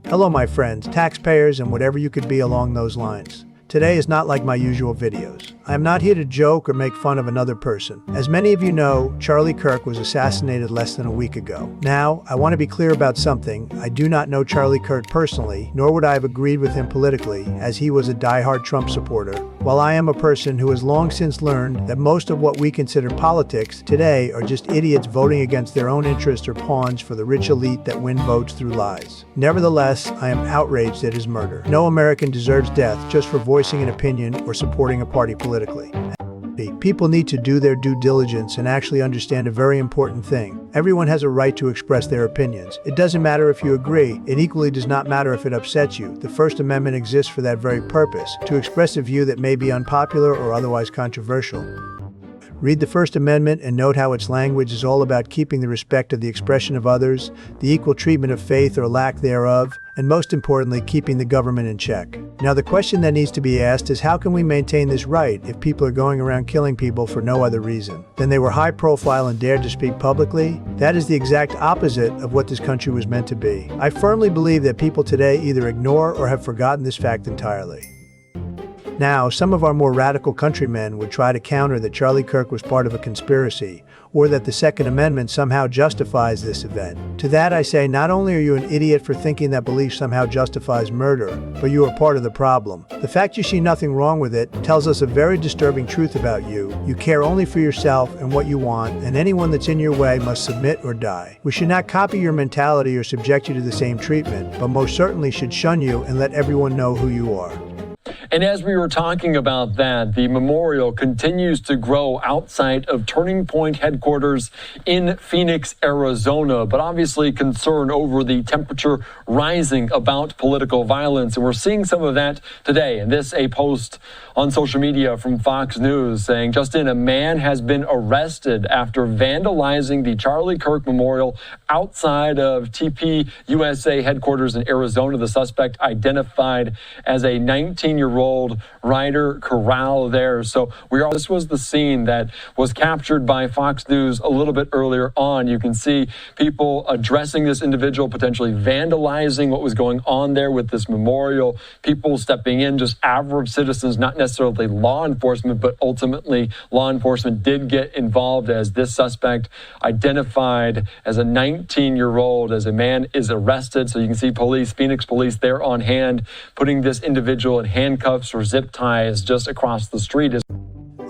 Hello my friends, taxpayers, and whatever you could be along those lines. Today is not like my usual videos. I am not here to joke or make fun of another person. As many of you know, Charlie Kirk was assassinated less than a week ago. Now, I want to be clear about something. I do not know Charlie Kirk personally, nor would I have agreed with him politically, as he was a die-hard Trump supporter. While I am a person who has long since learned that most of what we consider politics today are just idiots voting against their own interests or pawns for the rich elite that win votes through lies. Nevertheless, I am outraged at his murder. No American deserves death just for voicing an opinion or supporting a party politically. People need to do their due diligence and actually understand a very important thing. Everyone has a right to express their opinions. It doesn't matter if you agree. It equally does not matter if it upsets you. The First Amendment exists for that very purpose, to express a view that may be unpopular or otherwise controversial. Read the First Amendment and note how its language is all about keeping the respect of the expression of others, the equal treatment of faith or lack thereof, and most importantly, keeping the government in check. Now the question that needs to be asked is, how can we maintain this right if people are going around killing people for no other reason than they were high profile and dared to speak publicly? That is the exact opposite of what this country was meant to be. I firmly believe that people today either ignore or have forgotten this fact entirely. Now, some of our more radical countrymen would try to counter that Charlie Kirk was part of a conspiracy, or that the Second Amendment somehow justifies this event. To that I say, not only are you an idiot for thinking that belief somehow justifies murder, but you are part of the problem. The fact you see nothing wrong with it tells us a very disturbing truth about you. You care only for yourself and what you want, and anyone that's in your way must submit or die. We should not copy your mentality or subject you to the same treatment, but most certainly should shun you and let everyone know who you are. And as we were talking about that, the memorial continues to grow outside of Turning Point headquarters in Phoenix, Arizona, but obviously concern over the temperature rising about political violence. And we're seeing some of that today. And this, a post on social media from Fox News saying, Justin, a man has been arrested after vandalizing the Charlie Kirk Memorial outside of TP USA headquarters in Arizona. The suspect identified as a 19-year-old Ryder Corral there. So this was the scene that was captured by Fox News a little bit earlier on. You can see people addressing this individual, potentially vandalizing what was going on there with this memorial, people stepping in, just average citizens, not necessarily law enforcement, but ultimately law enforcement did get involved as this suspect identified as a 19-year-old, as a man is arrested. So you can see police, Phoenix police there on hand, putting this individual in handcuffs or zip ties just across the street.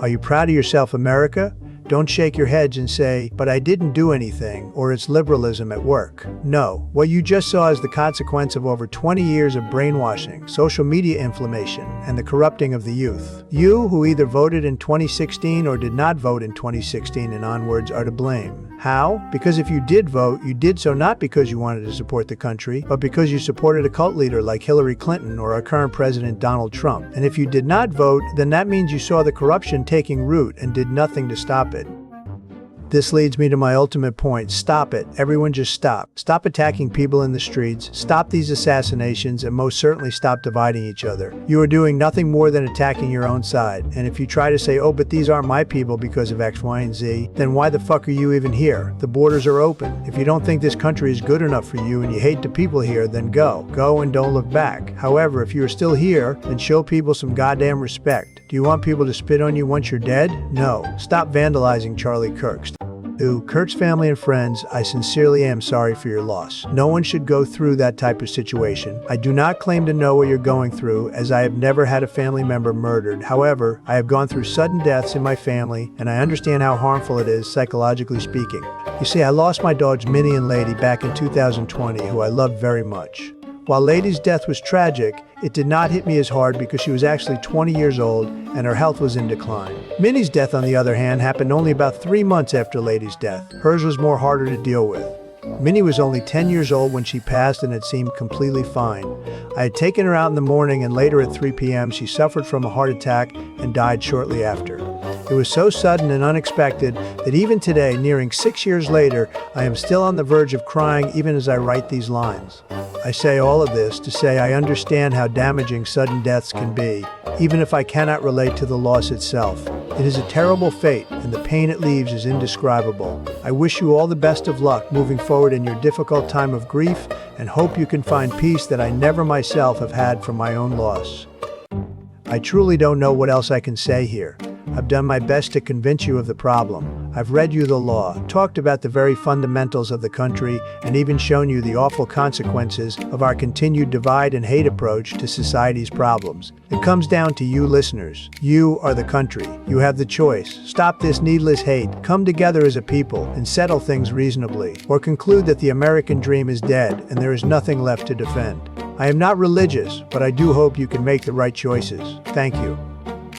Are you proud of yourself, America? Don't shake your heads and say, but I didn't do anything, or it's liberalism at work. No, what you just saw is the consequence of over 20 years of brainwashing, social media inflammation, and the corrupting of the youth. You, who either voted in 2016 or did not vote in 2016 and onwards, are to blame. How? Because if you did vote, you did so not because you wanted to support the country, but because you supported a cult leader like Hillary Clinton or our current president Donald Trump. And if you did not vote, then that means you saw the corruption taking root and did nothing to stop it. This leads me to my ultimate point. Stop it. Everyone just stop. Stop attacking people in the streets. Stop these assassinations, and most certainly stop dividing each other. You are doing nothing more than attacking your own side. And if you try to say, oh, but these aren't my people because of X, Y, and Z, then why the fuck are you even here? The borders are open. If you don't think this country is good enough for you and you hate the people here, then go. Go and don't look back. However, if you are still here, then show people some goddamn respect. Do you want people to spit on you once you're dead? No. Stop vandalizing Charlie Kirk. To Kirk's family and friends, I sincerely am sorry for your loss. No one should go through that type of situation. I do not claim to know what you're going through, as I have never had a family member murdered. However, I have gone through sudden deaths in my family, and I understand how harmful it is, psychologically speaking. You see, I lost my dogs Minnie and Lady back in 2020, who I loved very much. While Lady's death was tragic, it did not hit me as hard because she was actually 20 years old and her health was in decline. Minnie's death, on the other hand, happened only about 3 months after Lady's death. Hers was more harder to deal with. Minnie was only 10 years old when she passed and had seemed completely fine. I had taken her out in the morning, and later at 3 p.m. she suffered from a heart attack and died shortly after. It was so sudden and unexpected that even today, nearing 6 years later, I am still on the verge of crying even as I write these lines. I say all of this to say I understand how damaging sudden deaths can be, even if I cannot relate to the loss itself. It is a terrible fate, and the pain it leaves is indescribable. I wish you all the best of luck moving forward in your difficult time of grief, and hope you can find peace that I never myself have had from my own loss. I truly don't know what else I can say here. I've done my best to convince you of the problem. I've read you the law, talked about the very fundamentals of the country, and even shown you the awful consequences of our continued divide and hate approach to society's problems. It comes down to you listeners. You are the country. You have the choice. Stop this needless hate, come together as a people, and settle things reasonably, or conclude that the American dream is dead and there is nothing left to defend. I am not religious, but I do hope you can make the right choices. Thank you.